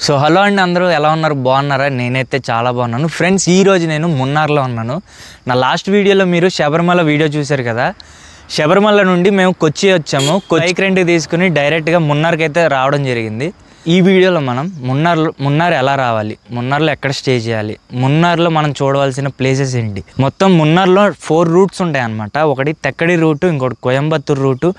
So hello అండి, అందరూ ఎలా ఉన్నారు? బాగున్నారా? నేనైతే చాలా బాగున్నాను ఫ్రెండ్స్. ఈరోజు నేను మున్నార్లో ఉన్నాను. నా లాస్ట్ వీడియోలో మీరు శబరిమల వీడియో చూశారు కదా. శబరిమల నుండి మేము కొచ్చి వచ్చాము. బైక్ రెంట్కి తీసుకుని డైరెక్ట్గా మున్నార్కి అయితే రావడం జరిగింది. ఈ వీడియోలో మనం మున్నార్ ఎలా రావాలి, మున్నార్లో ఎక్కడ స్టే చేయాలి, మున్నార్లో మనం చూడవలసిన ప్లేసెస్ ఏంటి, మొత్తం మున్నార్లో 4 రూట్స్ ఉంటాయి అన్నమాట. ఒకటి తెక్కడి రూటు, ఇంకోటి కోయంబత్తూర్ రూటు,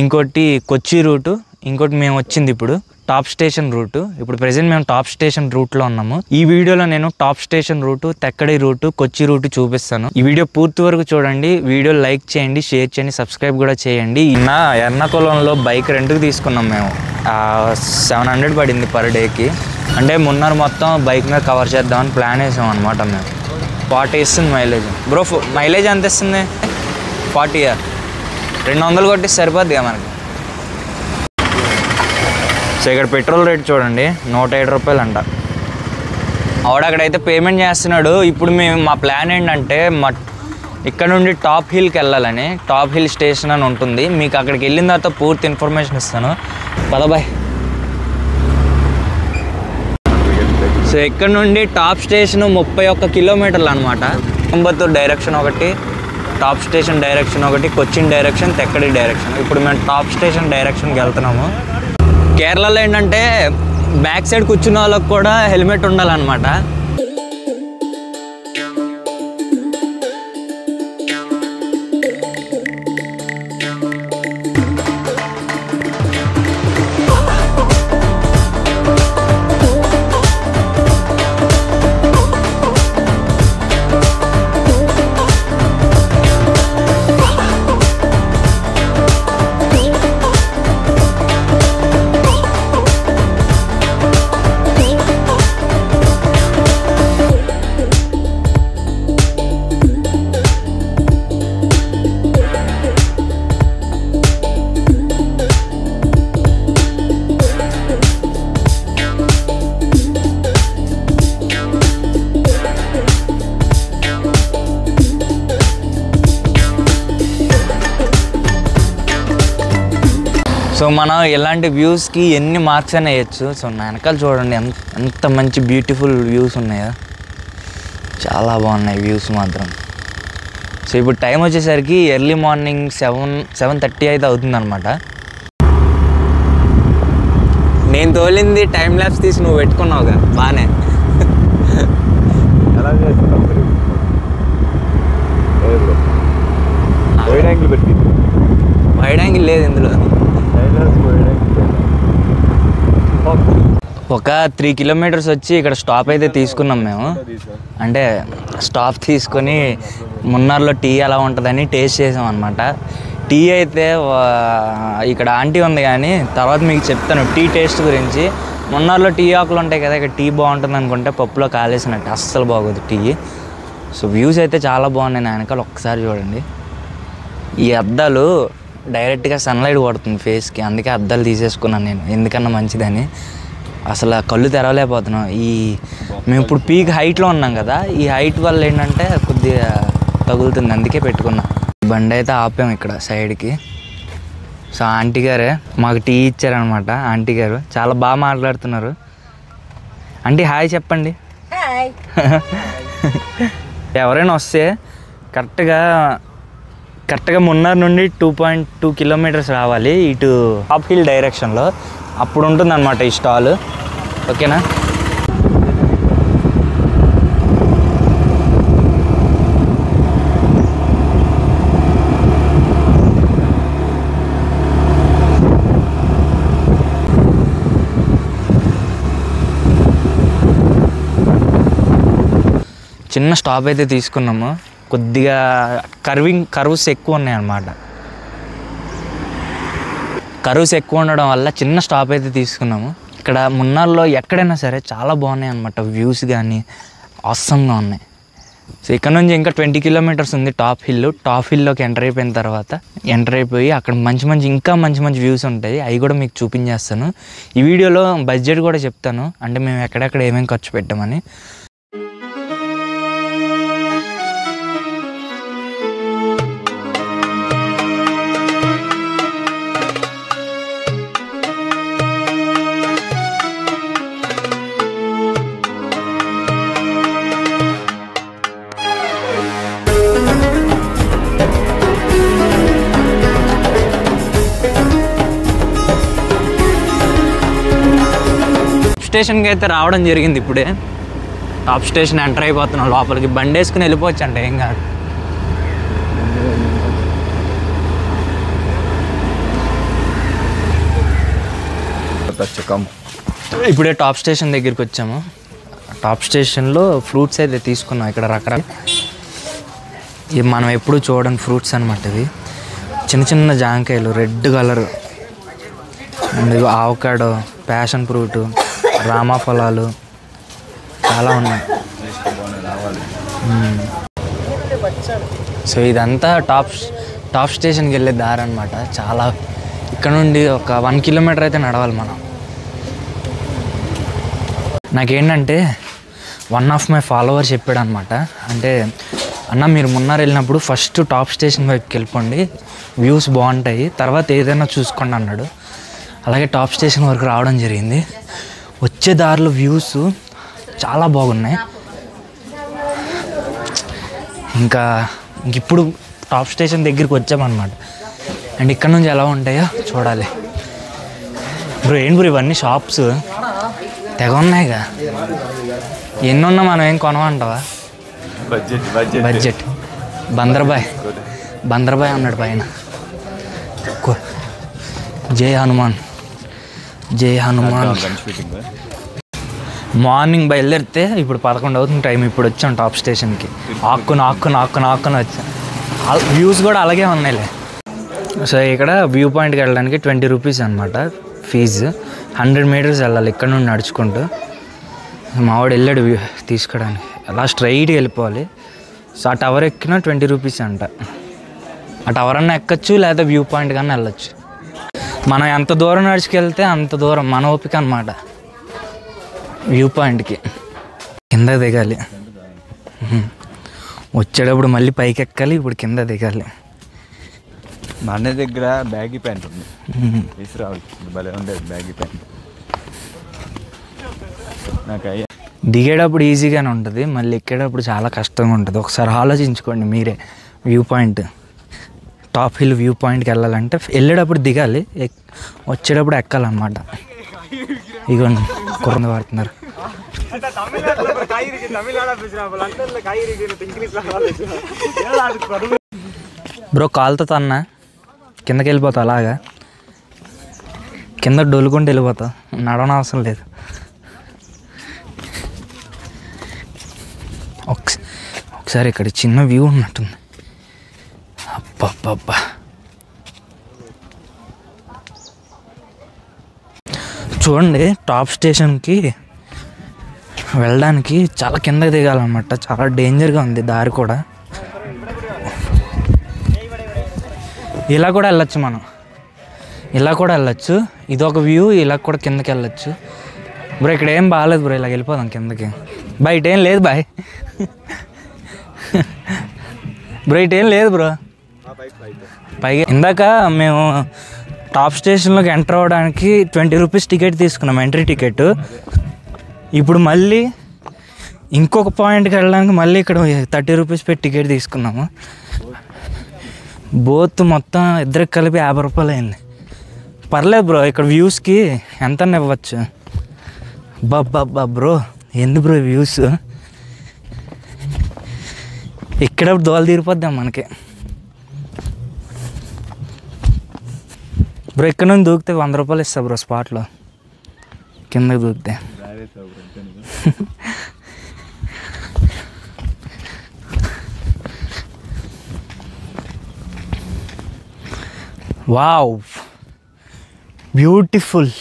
ఇంకోటి కొచ్చి రూటు, ఇంకోటి మేము వచ్చింది ఇప్పుడు టాప్ స్టేషన్ రూటు. ఇప్పుడు ప్రెసెంట్ మేము టాప్ స్టేషన్ రూట్లో ఉన్నాము. ఈ వీడియోలో నేను top station route, Thekkady route, కొచ్చి రూటు చూపిస్తాను. ఈ వీడియో పూర్తి వరకు చూడండి. వీడియో లైక్ చేయండి, షేర్ చేయండి, సబ్స్క్రైబ్ కూడా చేయండి. నా ఎర్నాకుళంలో బైక్ రెంట్కి తీసుకున్నాం మేము. 700 పడింది పర్ డేకి. అంటే మున్నార్ మొత్తం బైక్ మీద కవర్ చేద్దామని ప్లాన్ వేసాం అనమాట. మేము 40 ఇస్తుంది మైలేజ్. బ్రో మైలేజ్ ఎంత ఇస్తుంది? 40 200 కొట్టి సరిపోద్దిగా మనకి. సో ఇక్కడ పెట్రోల్ రేట్ చూడండి, 107 రూపాయలు అంట. ఆవిడ అక్కడైతే పేమెంట్ చేస్తున్నాడు. ఇప్పుడు మా ప్లాన్ ఏంటంటే ఇక్కడ నుండి టాప్ హిల్కి వెళ్ళాలని. టాప్ హిల్ స్టేషన్ అని ఉంటుంది. మీకు అక్కడికి వెళ్ళిన తర్వాత పూర్తి ఇన్ఫర్మేషన్ ఇస్తాను. పదబాయ్. సో ఇక్కడ నుండి టాప్ స్టేషన్ 31 కిలోమీటర్లు అనమాట. కోయంబత్తూర్ డైరెక్షన్ ఒకటి, టాప్ స్టేషన్ డైరెక్షన్ ఒకటి, కొచ్చిన్ డైరెక్షన్, తెక్కడి డైరెక్షన్. ఇప్పుడు మేము టాప్ స్టేషన్ డైరెక్షన్కి వెళ్తున్నాము. కేరళలో ఏంటంటే బ్యాక్ సైడ్ కూర్చున్న వాళ్ళకి కూడా హెల్మెట్ ఉండాలన్నమాట. సో మనం ఇలాంటి వ్యూస్కి ఎన్ని మార్క్స్ అయినా వేయచ్చు. సో నా వెనకాల చూడండి ఎంత మంచి బ్యూటిఫుల్ వ్యూస్ ఉన్నాయో. చాలా బాగున్నాయి వ్యూస్ మాత్రం. సో ఇప్పుడు టైం వచ్చేసరికి ఎర్లీ మార్నింగ్ 7:30 అయితే అవుతుందన్నమాట. నేను తోలింది టైం ల్యాప్స్ తీసి నువ్వు పెట్టుకున్నావుగా, బాగానే. వైడ్ యాంగిల్ లేదు ఇందులో. ఒక 3 కిలోమీటర్స్ వచ్చి ఇక్కడ స్టాప్ అయితే తీసుకున్నాం మేము. అంటే స్టాప్ తీసుకొని మున్నార్లో టీ ఎలా ఉంటుందని టేస్ట్ చేసాం అనమాట. టీ అయితే ఇక్కడ ఆంటీ ఉంది, కానీ తర్వాత మీకు చెప్తాను టీ టేస్ట్ గురించి. మున్నార్లో టీ ఆకులు ఉంటాయి కదా, ఇక్కడ టీ బాగుంటుంది అనుకుంటే పప్పులో కాలేసినట్టు అస్సలు బాగోదు టీ. సో వ్యూస్ అయితే చాలా బాగున్నాయి. నా వెనకాల ఒక్కసారి చూడండి. ఈ అద్దాలు డైరెక్ట్గా సన్లైట్ పడుతుంది ఫేస్కి, అందుకే అద్దాలు తీసేసుకున్నాను నేను, ఎందుకన్నా మంచిదని. అసలు కళ్ళు తెరవలేకపోతున్నాం. మేము ఇప్పుడు పీక్ హైట్లో ఉన్నాం కదా, ఈ హైట్ వల్ల ఏంటంటే కొద్దిగా తగులుతుంది, అందుకే పెట్టుకున్నాం. బండి అయితే ఆపాము ఇక్కడ సైడ్కి. సో ఆంటీ గారే మాకు టీ ఇచ్చారనమాట. ఆంటీ గారు చాలా బాగా మాట్లాడుతున్నారు. ఆంటీ హాయ్ చెప్పండి. ఎవరైనా వస్తే కరెక్ట్గా మున్నార్ నుండి 2.2 కిలోమీటర్స్ రావాలి ఇటు టాప్ హిల్ డైరెక్షన్లో. అప్పుడు ఉంటుంది అన్నమాట ఈ స్టాల్. ఓకేనా? చిన్న స్టాప్ అయితే తీసుకున్నాము. కొద్దిగా కర్వ్స్ ఎక్కువ ఉన్నాయన్నమాట. కర్వ్స్ ఎక్కువ ఉండడం వల్ల చిన్న స్టాప్ అయితే తీసుకున్నాము. ఇక్కడ మున్నార్లో ఎక్కడైనా సరే చాలా బాగున్నాయి అన్నమాట. వ్యూస్ కానీ ఆసంగా ఉన్నాయి. సో ఇక్కడ నుంచి ఇంకా 20 కిలోమీటర్స్ ఉంది టాప్ హిల్. టాప్ హిల్లోకి ఎంటర్ అయిపోయి అక్కడ ఇంకా మంచి వ్యూస్ ఉంటాయి. అవి కూడా మీకు చూపించేస్తాను. ఈ వీడియోలో బడ్జెట్ కూడా చెప్తాను, అంటే మేము ఎక్కడెక్కడ ఏమేమి ఖర్చు పెట్టామని. స్టేషన్కి అయితే రావడం జరిగింది. ఇప్పుడే టాప్ స్టేషన్ ఎంటర్ అయిపోతున్నాం. లోపలికి బండి వేసుకుని వెళ్ళిపోవచ్చు అంటే ఏం కాదు. ఇప్పుడే టాప్ స్టేషన్ దగ్గరికి వచ్చాము. టాప్ స్టేషన్లో ఫ్రూట్స్ అయితే తీసుకున్నాం. ఇక్కడ రకరకాల మనం ఎప్పుడు చూడని ఫ్రూట్స్ అనమాట. ఇవి చిన్న చిన్న జాంకాయలు, red colour, and avocado, passion fruit, రామాఫలాలు చాలా ఉన్నాయి. సో ఇదంతా టాప్ స్టేషన్కి వెళ్ళే దారి అనమాట. చాలా ఇక్కడ నుండి ఒక 1 కిలోమీటర్ అయితే నడవాలి మనం. నాకేంటంటే వన్ ఆఫ్ మై ఫాలోవర్స్ చెప్పాడు అనమాట. అంటే అన్న మీరు మున్నార్ వెళ్ళినప్పుడు ఫస్ట్ టాప్ స్టేషన్ వైపుకి వెళ్ళిపోండి, వ్యూస్ బాగుంటాయి, తర్వాత ఏదైనా చూసుకోండి అన్నాడు. అలాగే టాప్ స్టేషన్ వరకు రావడం జరిగింది. వచ్చే దారిలో వ్యూస్ చాలా బాగున్నాయి. ఇంకా ఇప్పుడు టాప్ స్టేషన్ దగ్గరికి వచ్చామన్నమాట. అండ్ ఇక్కడ నుంచి ఎలా ఉంటాయో చూడాలి. బ్రో ఏంటి బ్రో ఇవన్నీ షాప్స్ తెగ ఉన్నాయిగా. ఎన్నున్నా మనం ఏం కొనమంటావా? బడ్జెట్ బందర్బాయ్ అన్నాడు పైన. జై హనుమాన్. మార్నింగ్ బయలుదేరితే ఇప్పుడు 11 అవుతుంది టైం. ఇప్పుడు వచ్చాం టాప్ స్టేషన్కి. ఆక్కుని వచ్చాం. వ్యూస్ కూడా అలాగే ఉన్నాయిలే. సో ఇక్కడ వ్యూ పాయింట్కి వెళ్ళడానికి 20 రూపీస్ అనమాట ఫీజు. 100 మీటర్స్ వెళ్ళాలి ఇక్కడ నుండి నడుచుకుంటూ. మావాడు వెళ్ళాడు వ్యూ తీసుకోవడానికి. అలా స్ట్రైట్గా వెళ్ళిపోవాలి. సో ఆ టవర్ ఎక్కినా 20 రూపీస్ అంట. ఆ టవర్ అన్నా ఎక్కచ్చు, లేదా వ్యూ పాయింట్ కన్నా వెళ్ళచ్చు. మనం ఎంత దూరం నడుచుకెళ్తే అంత దూరం మన ఓపిక అన్నమాట. వ్యూ పాయింట్కి కింద దిగాలి. వచ్చేటప్పుడు మళ్ళీ పైకి ఎక్కాలి, ఇప్పుడు కింద దిగాలి. మా అన్న దగ్గర బ్యాగీ ప్యాంట్ ఉంది, తీసుకురావాలి. భలే ఉండేది బ్యాగీ ప్యాంట్. నాకు దిగేటప్పుడు ఈజీగానే ఉంటుంది, మళ్ళీ ఎక్కేటప్పుడు చాలా కష్టంగా ఉంటుంది. ఒకసారి ఆలోచించుకోండి మీరే. View point, top hill view పాయింట్కి వెళ్ళాలంటే వెళ్ళేటప్పుడు దిగాలి, వచ్చేటప్పుడు ఎక్కాలన్నమాట. ఇగోండి కుర్రంది వాడుతున్నారు. బ్రో కాలుతో తన్నా కిందకి వెళ్ళిపోతావు, అలాగా కింద డొలుకుంటూ వెళ్ళిపోతావు, నడవన అవసరం లేదు. ఒకసారి ఇక్కడ చిన్న వ్యూ ఉన్నట్టుంది. అబ్బబ్బబ్బా, చూడండి టాప్ స్టేషన్కి వెళ్ళడానికి చాలా కిందకి దిగాలన్నమాట. చాలా డేంజర్గా ఉంది దారి కూడా. ఇలా కూడా వెళ్ళచ్చు మనం, ఇలా కూడా వెళ్ళచ్చు. ఇదొక వ్యూ. ఇలా కూడా కిందకి వెళ్ళచ్చు. బ్రో ఇక్కడ ఏం బాగాలేదు బ్రో, ఇలా వెళ్ళిపోదాం కిందకి. బయట ఏం లేదు బాయ్. బ్రో ఇటు ఏం లేదు బ్రో. పైగా ఇందాక మేము టాప్ స్టేషన్లోకి ఎంటర్ అవ్వడానికి 20 రూపీస్ టికెట్ తీసుకున్నాం, ఎంట్రీ టికెట్. ఇప్పుడు మళ్ళీ ఇంకొక పాయింట్కి వెళ్ళడానికి మళ్ళీ ఇక్కడ 30 రూపీస్ పెట్టి టికెట్ తీసుకున్నాము. బోత్ మొత్తం ఇద్దరికి కలిపి 50 రూపాయలు అయింది. పర్లేదు బ్రో, ఇక్కడ వ్యూస్కి ఎంత ఇవ్వచ్చు. బాబ్బా బ్రో, ఎందుకు బ్రో వ్యూస్ ఎక్కడప్పుడు దోలు తీరిపోద్దాం మనకి. బ్రో ఇక్కడ నుంచి దూకితే 100 రూపాయలు ఇస్తా బ్రో స్పాట్లో, కిందకి దూకితే. Wow, beautiful.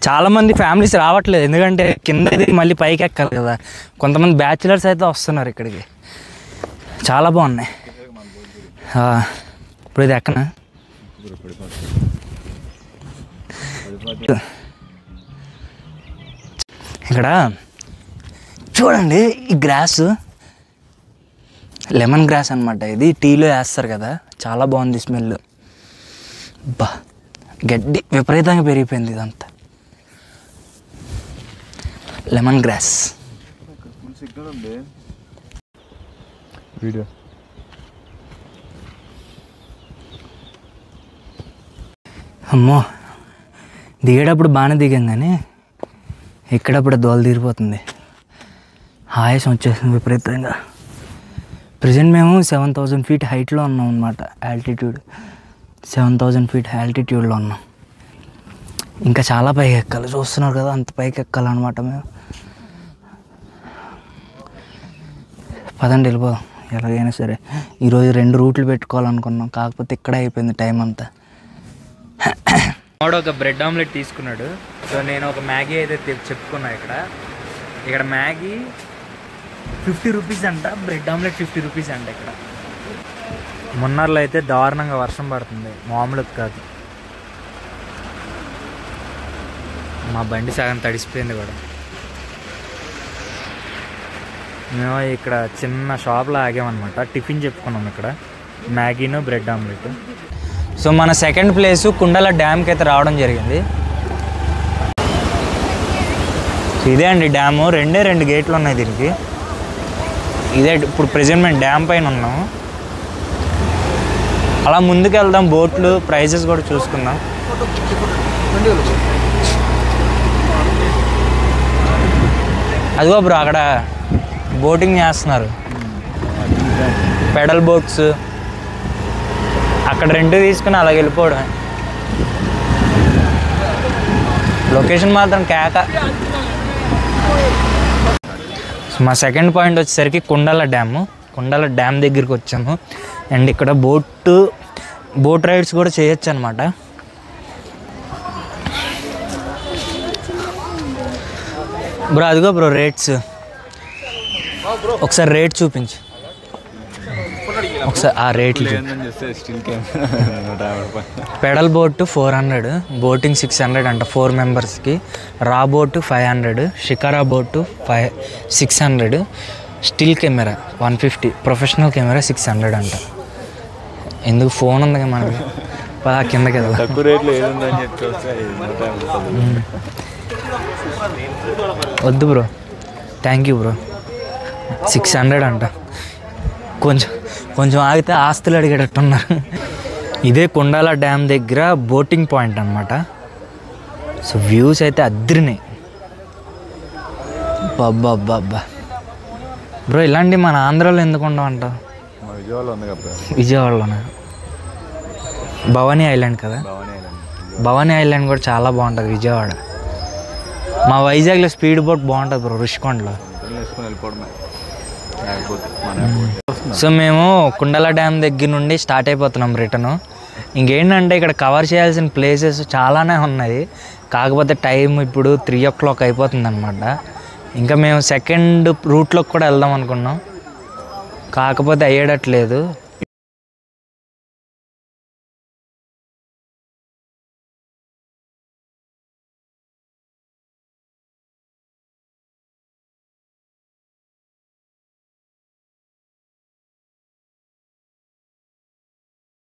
చాలామంది ఫ్యామిలీస్ రావట్లేదు, ఎందుకంటే కింద మళ్ళీ పైకి ఎక్కాలి కదా. కొంతమంది బ్యాచిలర్స్ అయితే వస్తున్నారు ఇక్కడికి. చాలా బాగున్నాయి. ఇప్పుడు ఇది ఎక్కనా? ఇక్కడ చూడండి ఈ గ్రాస్, లెమన్ గ్రాస్ అనమాట. ఇది టీలో వేస్తారు కదా, చాలా బాగుంది స్మెల్. బా, గడ్డి విపరీతంగా పెరిగిపోయింది ఇదంతా. Lemon grass. వీడియో అమ్మో, దిగేటప్పుడు బాగానే దిగాం కానీ ఎక్కడప్పుడు దోల తీరిపోతుంది, ఆయాసం వచ్చేసింది విపరీతంగా. ప్రజెంట్ మేము 7000 ఫీట్ హైట్లో ఉన్నాం అన్నమాట. ఆల్టిట్యూడ్ 7000 ఫీట్ ఆల్టిట్యూడ్లో ఉన్నాం. ఇంకా చాలా పైకి ఎక్కాలి, చూస్తున్నారు కదా, అంత పైకి ఎక్కాలన్నమాట మేము. పదండి వెళ్ళిపోదాం ఎలాగైనా సరే. ఈరోజు 2 రూట్లు పెట్టుకోవాలనుకున్నాం, కాకపోతే ఇక్కడే అయిపోయింది టైం అంతా. వాడు ఒక బ్రెడ్ ఆమ్లెట్ తీసుకున్నాడు. సో నేను ఒక మ్యాగీ అయితే చెప్పుకున్నా. ఇక్కడ మ్యాగీ 50 రూపీస్ అంట, బ్రెడ్ ఆమ్లెట్ 50 రూపీస్ అంట. ఇక్కడ మున్నార్లో అయితే దారుణంగా వర్షం పడుతుంది, మామూలుగా కాదు. మా బండి సగం తడిసిపోయింది కూడా. మేము ఇక్కడ చిన్న షాప్లో ఆగామన్నమాట, టిఫిన్ చెప్పుకున్నాం. ఇక్కడ మ్యాగీను బ్రెడ్ ఆమ్లెట్. సో మన సెకండ్ ప్లేసు కుండల డ్యామ్కి అయితే రావడం జరిగింది. ఇదే అండి డ్యాము. 2 గేట్లు ఉన్నాయి దీనికి. ఇదే ఇప్పుడు ప్రెజెంట్ మేము డ్యామ్ పైన ఉన్నాము. అలా ముందుకు వెళ్దాం, బోట్లు ప్రైజెస్ కూడా చూసుకుందాం. అదిగో బ్రో అక్కడ బోటింగ్ చేస్తున్నారు, పెడల్ బోట్స్. అక్కడ రెంట్ తీసుకుని అలాగ వెళ్ళిపోవడమే. లొకేషన్ మాత్రం కేక. మా సెకండ్ పాయింట్ వచ్చేసరికి కుండల డ్యాము. కుండల డ్యామ్ దగ్గరికి వచ్చాము. అండ్ ఇక్కడ బోట్ రైడ్స్ కూడా చేయొచ్చు అనమాట. బ్రో అదిగో బ్రో రేట్స్, ఒకసారి రేట్ చూపించు ఒకసారి. ఆ రేట్లు పెడల్ బోట్ 400, బోటింగ్ 600 అంట 4 మెంబర్స్కి. రా boat 500, shikara boat 600, still camera 150, professional camera 600 అంట. ఎందుకు ఫోన్ ఉంది కదా మనకి, పదా కిందకి వెళ్దాం. తక్కువ రేట్లో ఏముందని చెప్పి వద్దు బ్రో, థ్యాంక్ యూ బ్రో. 600 అంట. కొంచెం ఆగితే ఆస్తులు అడిగేటట్టున్నారు. ఇదే కుండాల డ్యామ్ దగ్గర బోటింగ్ పాయింట్ అనమాట. సో వ్యూస్ అయితే అద్దరినాయి. బాబ్బా బ్రో, ఇలాంటి మన ఆంధ్రాలో ఎందుకు ఉండవంట? విజయవాడలోనే భవానీ ఐలాండ్ కదా. భవానీ ఐలాండ్ కూడా చాలా బాగుంటుంది విజయవాడ. మా వైజాగ్లో స్పీడ్ బోట్ బాగుంటుంది బ్రో, రుషికొండలో. సో మేము కుండల డ్యామ్ దగ్గర నుండి స్టార్ట్ అయిపోతున్నాం రిటర్ను. ఇంకేంటంటే ఇక్కడ కవర్ చేయాల్సిన ప్లేసెస్ చాలానే ఉన్నాయి, కాకపోతే టైం ఇప్పుడు 3 o'clock అయిపోతుంది అనమాట. ఇంకా మేము సెకండ్ రూట్లోకి కూడా వెళ్దాం అనుకున్నాం, కాకపోతే అయ్యేటట్లేదు.